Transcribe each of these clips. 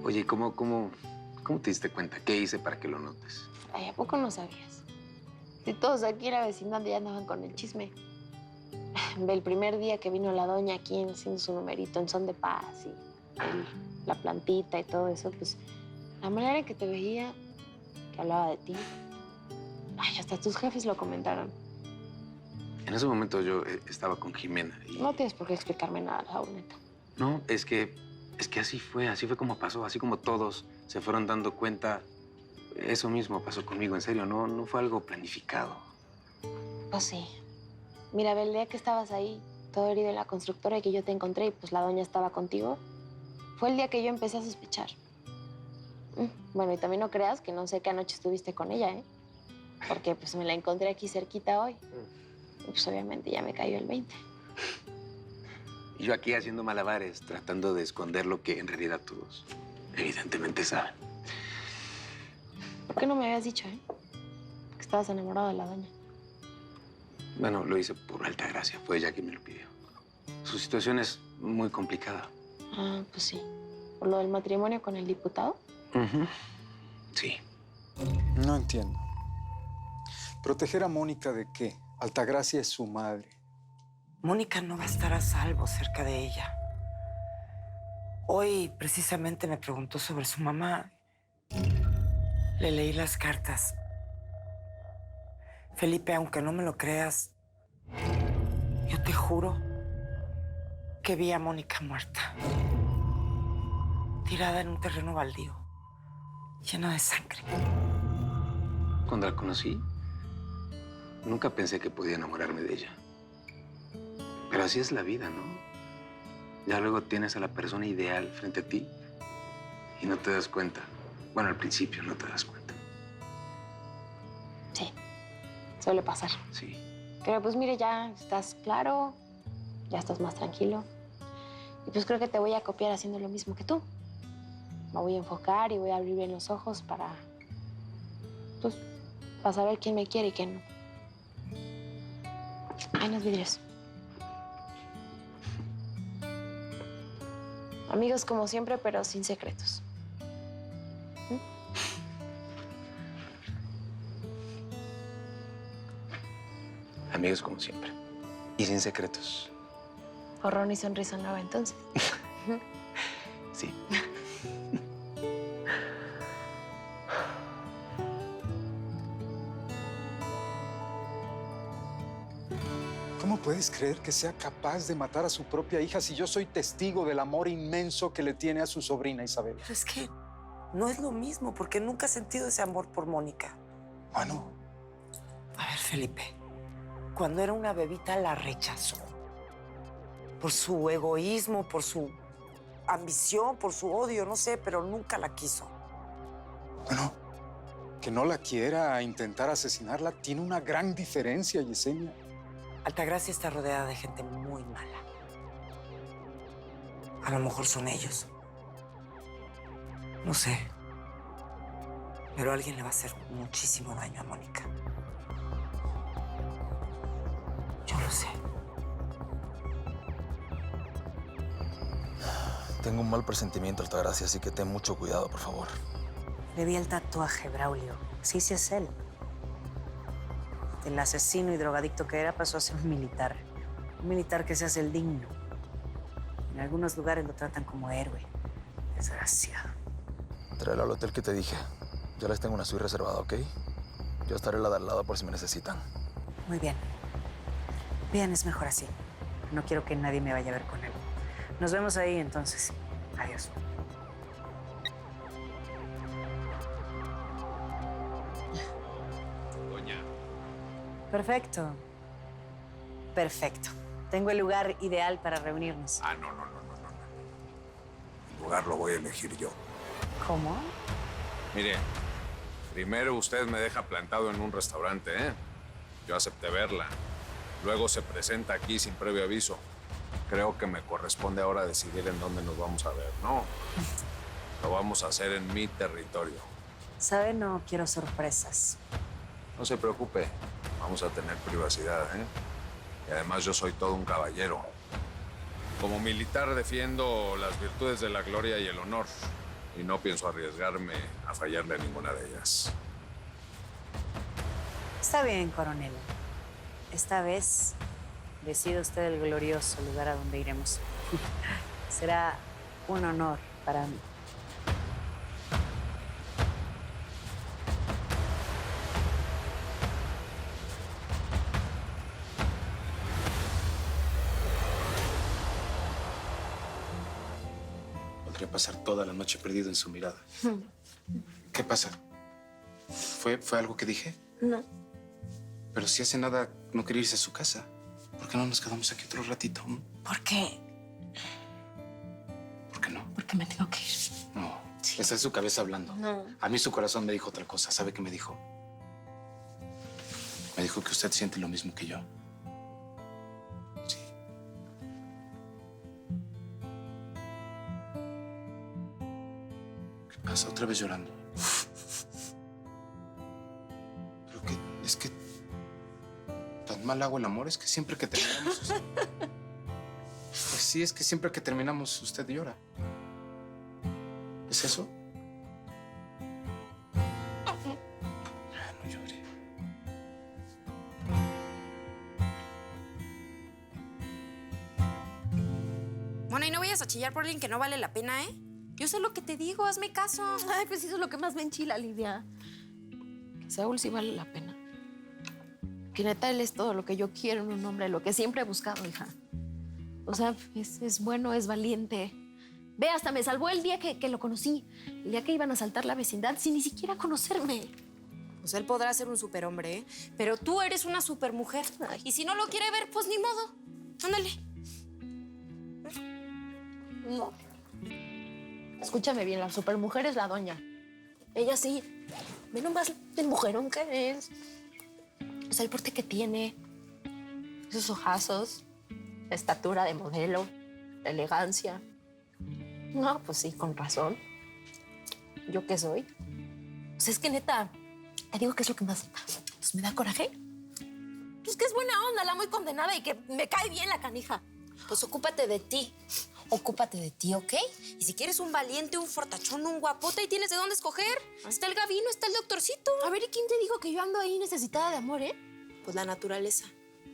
Oye, ¿cómo te diste cuenta? ¿Qué hice para que lo notes? Ay, ¿a poco no sabías? Si todos aquí en la vecindad ya andaban con el chisme. El primer día que vino la doña aquí haciendo su numerito en son de paz y la plantita y todo eso, pues la manera en que te veía, que hablaba de ti. Ay, hasta tus jefes lo comentaron. En ese momento yo estaba con Jimena y... No tienes por qué explicarme nada, Raúl, neta. No, es que así fue como pasó, así como todos se fueron dando cuenta. Eso mismo pasó conmigo, en serio, no fue algo planificado. Pues sí. Mira, el día que estabas ahí, todo herido en la constructora y que yo te encontré y pues la doña estaba contigo, fue el día que yo empecé a sospechar. Bueno, y también no creas que no sé qué anoche estuviste con ella, ¿eh? Porque pues me la encontré aquí cerquita hoy. Y pues obviamente ya me cayó el 20. Y yo aquí haciendo malabares, tratando de esconder lo que en realidad todos evidentemente saben. ¿Por qué no me habías dicho, que estabas enamorado de la doña? Bueno, lo hice por alta gracia, fue ella quien me lo pidió. Su situación es muy complicada. Ah, pues sí. ¿Por lo del matrimonio con el diputado? Sí. No entiendo. ¿Proteger a Mónica de qué? Altagracia es su madre. Mónica no va a estar a salvo cerca de ella. Hoy precisamente me preguntó sobre su mamá. Le leí las cartas. Felipe, aunque no me lo creas, yo te juro que vi a Mónica muerta, tirada en un terreno baldío, lleno de sangre. Cuando la conocí, nunca pensé que podía enamorarme de ella. Pero así es la vida, ¿no? Ya luego tienes a la persona ideal frente a ti y no te das cuenta. Bueno, al principio no te das cuenta. Sí, suele pasar. Sí. Pero pues mire, ya estás claro, ya estás más tranquilo. Y pues creo que te voy a copiar haciendo lo mismo que tú. Me voy a enfocar y voy a abrir bien los ojos para saber quién me quiere y quién no. Ahí los vidrios. Amigos como siempre, pero sin secretos. Amigos como siempre. Y sin secretos. Horror y sonrisa nueva, entonces. Sí. ¿Cómo puedes creer que sea capaz de matar a su propia hija si yo soy testigo del amor inmenso que le tiene a su sobrina Isabel? Pero es que no es lo mismo, porque nunca he sentido ese amor por Mónica. Bueno, A ver, Felipe, cuando era una bebita la rechazó. Por su egoísmo, por su ambición, por su odio, no sé, pero nunca la quiso. bueno, que no la quiera intentar asesinarla tiene una gran diferencia, Yesenia. Altagracia está rodeada de gente muy mala. A lo mejor son ellos. No sé. Pero alguien le va a hacer muchísimo daño a Mónica. Yo lo sé. Tengo un mal presentimiento, Altagracia, así que ten mucho cuidado, por favor. Le vi el tatuaje, Braulio. Sí, sí es él. El asesino y drogadicto que era pasó a ser un militar. Un militar que se hace el digno. En algunos lugares lo tratan como héroe. Desgraciado. Tráela al hotel que te dije. Ya les tengo una suite reservada, ¿ok? Yo estaré la de al lado por si me necesitan. Muy bien. Bien, es mejor así. No quiero que nadie me vaya a ver con él. Nos vemos ahí, entonces. Adiós. Doña. Perfecto. Perfecto. Tengo el lugar ideal para reunirnos. No. El lugar lo voy a elegir yo. ¿Cómo? Mire, primero usted me deja plantado en un restaurante, ¿eh? Yo acepté verla. Luego se presenta aquí sin previo aviso. Creo que me corresponde ahora decidir en dónde nos vamos a ver, ¿no? Lo vamos a hacer en mi territorio. ¿Sabe? No quiero sorpresas. No se preocupe, vamos a tener privacidad, ¿eh? Y además yo soy todo un caballero. Como militar defiendo las virtudes de la gloria y el honor. y no pienso arriesgarme a fallarle a ninguna de ellas. Está bien, coronel. Esta vez decida usted el glorioso lugar a donde iremos. Será un honor para mí. Podría pasar toda la noche perdido en su mirada. ¿Qué pasa? ¿Fue algo que dije? No. Pero si hace nada no quería irse a su casa, ¿por qué no nos quedamos aquí otro ratito? ¿Por qué? ¿Por qué no? Porque me tengo que ir. No, esa es su cabeza hablando. No. A mí su corazón me dijo otra cosa. ¿Sabe qué me dijo? Me dijo que usted siente lo mismo que yo. Sí. ¿Qué pasa? ¿Otra vez llorando? Pero que es que tan mal hago el amor, es que siempre que terminamos... Pues sí, es que siempre que terminamos usted llora. ¿Es eso? No llore. Bueno, y no vayas a chillar por alguien que no vale la pena, ¿eh? Yo sé lo que te digo, hazme caso. Ay, pues eso es lo que más me enchila, Lidia. Que Saúl sí vale la pena. Que neta él es todo lo que yo quiero en un hombre, lo que siempre he buscado, hija. O sea, es bueno, es valiente. Ve, hasta me salvó el día que lo conocí. El día que iban a asaltar la vecindad sin ni siquiera conocerme. Pues él podrá ser un superhombre, ¿eh? Pero tú eres una supermujer. Y si no lo quiere ver, pues ni modo. Ándale. No. Escúchame bien, la supermujer es la doña. Ella sí. Ve nomás el mujerón que es. O sea, el porte que tiene. Esos ojazos. La estatura de modelo. La elegancia. No, pues sí, con razón. ¿Yo qué soy? Pues es que neta, te digo que es lo que más pues, me da coraje. Pues que es buena onda, la muy condenada y que me cae bien la canija. Pues ocúpate de ti. Ocúpate de ti, ¿ok? Y si quieres un valiente, un fortachón, un guapote, ahí tienes de dónde escoger. Está el Gabino, está el doctorcito. A ver, ¿y quién te dijo que yo ando ahí necesitada de amor, eh? Pues la naturaleza.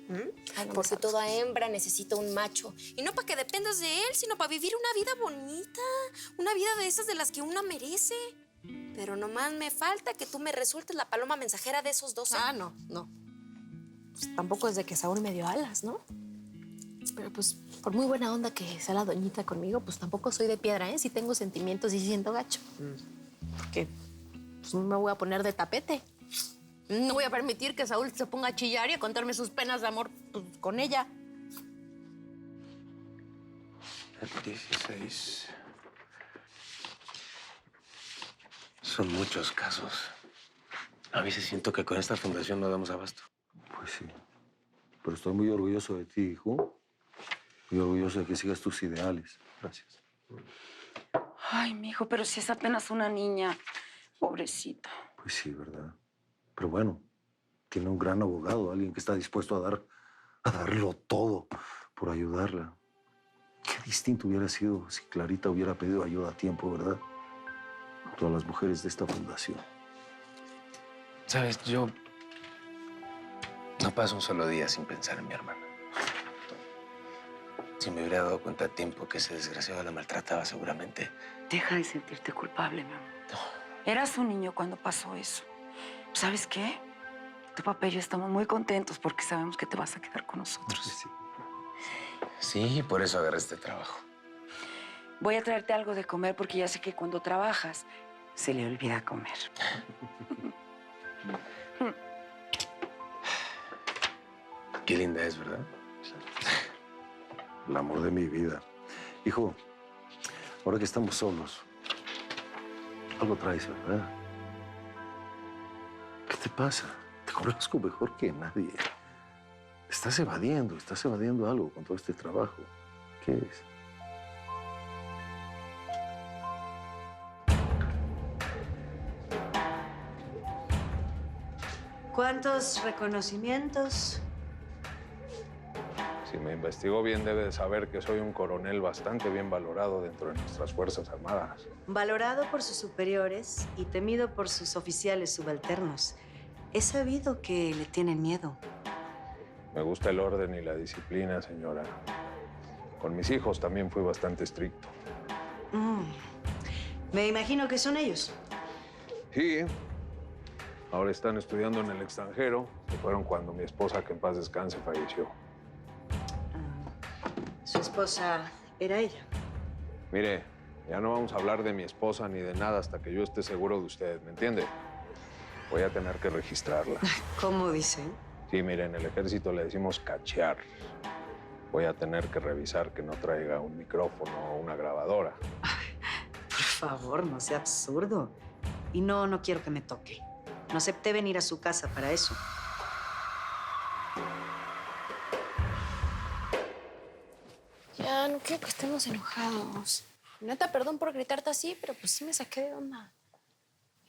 Ay, no me Porque sabes. toda hembra necesita un macho. Y no para que dependas de él, sino para vivir una vida bonita. Una vida de esas de las que una merece. Pero nomás me falta que tú me resultes la paloma mensajera de esos dos. Ah, no. Pues tampoco es de que Saúl me dio alas, ¿no? Pero pues, por muy buena onda que sea la doñita conmigo, pues tampoco soy de piedra, ¿eh? Sí tengo sentimientos y sí siento gacho. Porque pues, no me voy a poner de tapete. No voy a permitir que Saúl se ponga a chillar y a contarme sus penas de amor pues, con ella. 16. Son muchos casos. A veces siento que con esta fundación no damos abasto. Pues sí. Pero estoy muy orgulloso de ti, hijo. Muy orgulloso de que sigas tus ideales. Gracias. Ay, mijo, pero si es apenas una niña. Pobrecita. Pues sí, ¿verdad? Pero bueno, tiene un gran abogado, alguien que está dispuesto a darlo todo por ayudarla. Qué distinto hubiera sido si Clarita hubiera pedido ayuda a tiempo, ¿verdad? Todas las mujeres de esta fundación. Sabes, yo no paso un solo día sin pensar en mi hermana. Si me hubiera dado cuenta a tiempo que ese desgraciado la maltrataba, seguramente... Deja de sentirte culpable, mi amor. Eras un niño cuando pasó eso. ¿Sabes qué? Tu papá y yo estamos muy contentos porque sabemos que te vas a quedar con nosotros. Sí. Sí, por eso agarré este trabajo. Voy a traerte algo de comer porque ya sé que cuando trabajas se le olvida comer. Qué linda es, ¿verdad? El amor de mi vida. Hijo, ahora que estamos solos, algo traes, ¿verdad? ¿Qué te pasa? Te conozco mejor que nadie. Estás evadiendo algo con todo este trabajo. ¿Qué es? ¿Cuántos reconocimientos? Si me investigó bien, debe de saber que soy un coronel bastante bien valorado dentro de nuestras Fuerzas Armadas. Valorado por sus superiores y temido por sus oficiales subalternos. He sabido que le tienen miedo. Me gusta el orden y la disciplina, señora. Con mis hijos también fui bastante estricto. Me imagino que son ellos. Sí. Ahora están estudiando en el extranjero. Se fueron cuando mi esposa, que en paz descanse, falleció. Su esposa era ella. Mire, ya no vamos a hablar de mi esposa ni de nada hasta que yo esté seguro de usted, ¿me entiende? Voy a tener que registrarla. ¿Cómo dice? Sí, mire, en el ejército le decimos cachear. Voy a tener que revisar que no traiga un micrófono o una grabadora. Por favor, no sea absurdo. Y no quiero que me toque. No acepté venir a su casa para eso. Ya, no quiero que estemos enojados. Neta, perdón por gritarte así, pero pues sí me saqué de onda.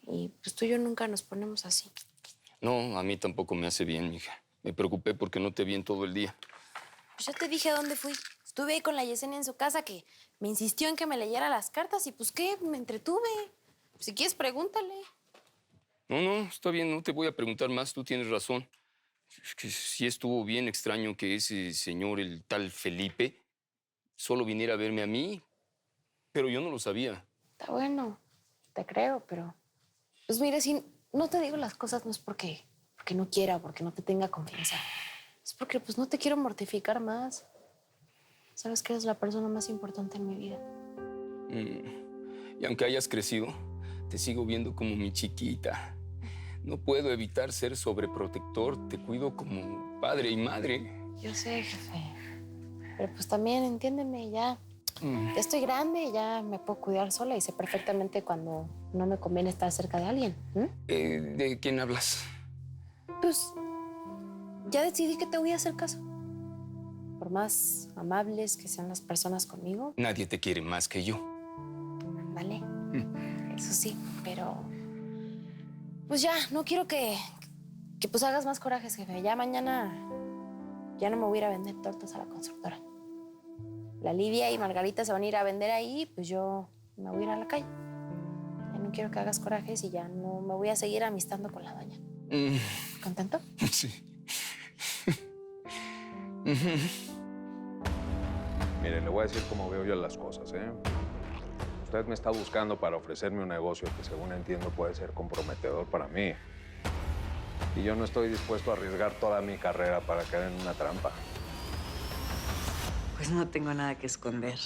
Y pues tú y yo nunca nos ponemos así. No, a mí tampoco me hace bien, mija. Me preocupé porque no te vi en todo el día. Pues ya te dije a dónde fui. Estuve ahí con la Yesenia en su casa que me insistió en que me leyera las cartas y pues qué, me entretuve. Si quieres, pregúntale. No, está bien, no te voy a preguntar más, tú tienes razón. Es que sí estuvo bien extraño que ese señor, el tal Felipe, solo viniera a verme a mí, pero yo no lo sabía. Está bueno, te creo, pero... Pues mira, si no te digo las cosas no es porque no quiera o porque no te tenga confianza. Es porque pues no te quiero mortificar más. Sabes que eres la persona más importante en mi vida. Y aunque hayas crecido, te sigo viendo como mi chiquita. No puedo evitar ser sobreprotector. Te cuido como padre y madre. Yo sé, jefe. Pero pues también, entiéndeme, ya estoy grande, ya me puedo cuidar sola y sé perfectamente cuando no me conviene estar cerca de alguien. ¿De quién hablas? Pues ya decidí que te voy a hacer caso. Por más amables que sean las personas conmigo. Nadie te quiere más que yo. Vale, eso sí, pero... Pues ya, no quiero que pues hagas más corajes, jefe. Ya mañana ya no me voy a ir a vender tortas a la constructora. La Lidia y Margarita se van a ir a vender ahí, pues yo me voy a ir a la calle. Ya no quiero que hagas corajes y ya no me voy a seguir amistando con la doña. ¿Contento? Sí. Mire, le voy a decir cómo veo yo las cosas, ¿eh? Usted me está buscando para ofrecerme un negocio que, según entiendo, puede ser comprometedor para mí. Y yo no estoy dispuesto a arriesgar toda mi carrera para caer en una trampa. Pues no tengo nada que esconder.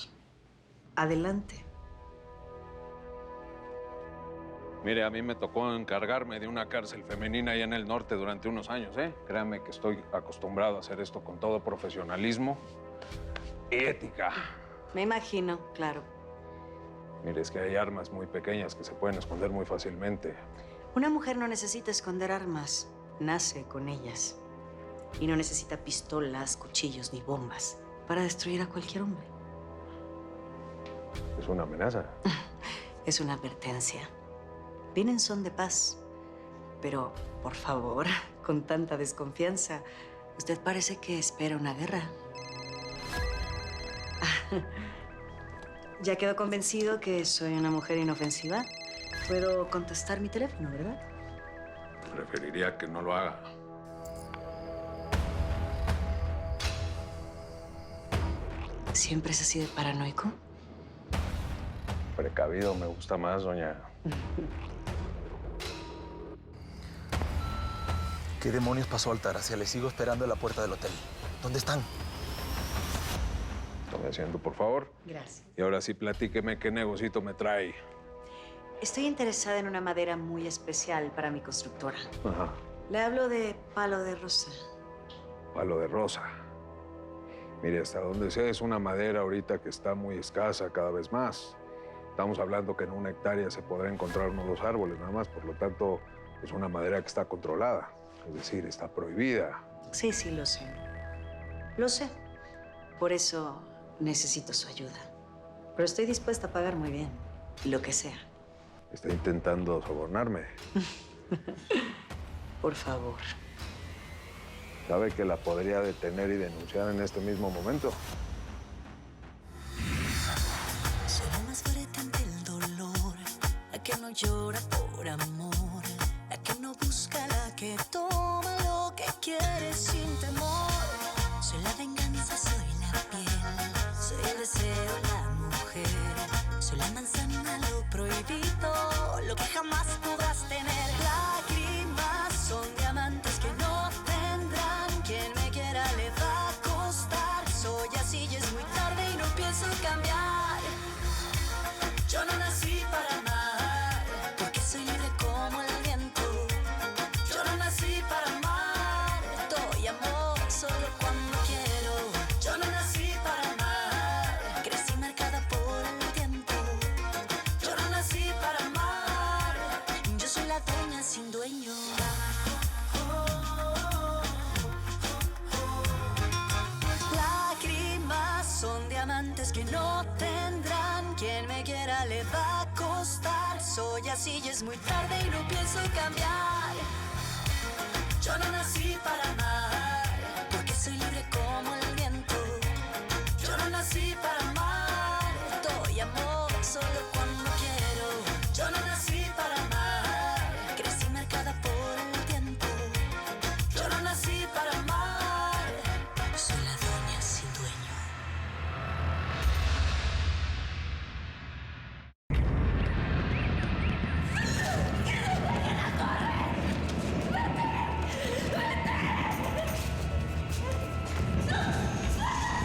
Adelante. Mire, a mí me tocó encargarme de una cárcel femenina allá en el norte durante unos años, ¿eh? Créame que estoy acostumbrado a hacer esto con todo profesionalismo y ética. Me imagino, claro. Mire, es que hay armas muy pequeñas que se pueden esconder muy fácilmente. Una mujer no necesita esconder armas, nace con ellas. Y no necesita pistolas, cuchillos ni bombas para destruir a cualquier hombre. ¿Es una amenaza? Es una advertencia. Viene en son de paz. Pero, por favor, con tanta desconfianza, usted parece que espera una guerra. ¿Ya quedó convencido que soy una mujer inofensiva? Puedo contestar mi teléfono, ¿verdad? Preferiría que no lo haga. ¿Siempre es así de paranoico? Precavido me gusta más, doña. ¿Qué demonios pasó, Altagracia? Le sigo esperando en la puerta del hotel. ¿Dónde están? Tome asiento, por favor. Gracias. Y ahora sí, platíqueme qué negocito me trae. Estoy interesada en una madera muy especial para mi constructora. Ajá. Le hablo de palo de rosa. Palo de rosa. Mire, hasta donde sé, es una madera ahorita que está muy escasa cada vez más. Estamos hablando que en 1 hectárea se podrá encontrar unos 2 árboles nada más. Por lo tanto, es una madera que está controlada. Es decir, está prohibida. Sí, lo sé. Lo sé. Por eso necesito su ayuda. Pero estoy dispuesta a pagar muy bien. Lo que sea. Está intentando sobornarme. Por favor. ¿Sabe que la podría detener y denunciar en este mismo momento? Será más fuerte ante el dolor, la que no llora por amor, la que no busca, la que toma lo que quiere sin temor. Soy la venganza, soy la piel, soy el deseo, la mujer, soy la manzana, lo prohibido, lo que jamás podrás tener. Lágrimas son diamantes que no tendrán, quien me quiera le va a costar. Soy así y es muy tarde y no pienso cambiar. Yo no nací para amar, porque soy libre como el viento. Yo no nací para amar, doy amor solo cuando quiero. Yo no nací para amar, crecí marcada por el tiempo. Yo no nací para amar, yo soy la dueña sin dueño. Lágrimas son diamantes que no tendrán, quien me quiera le va a costar. Soy así y es muy tarde y no pienso cambiar. Yo no nací para amar.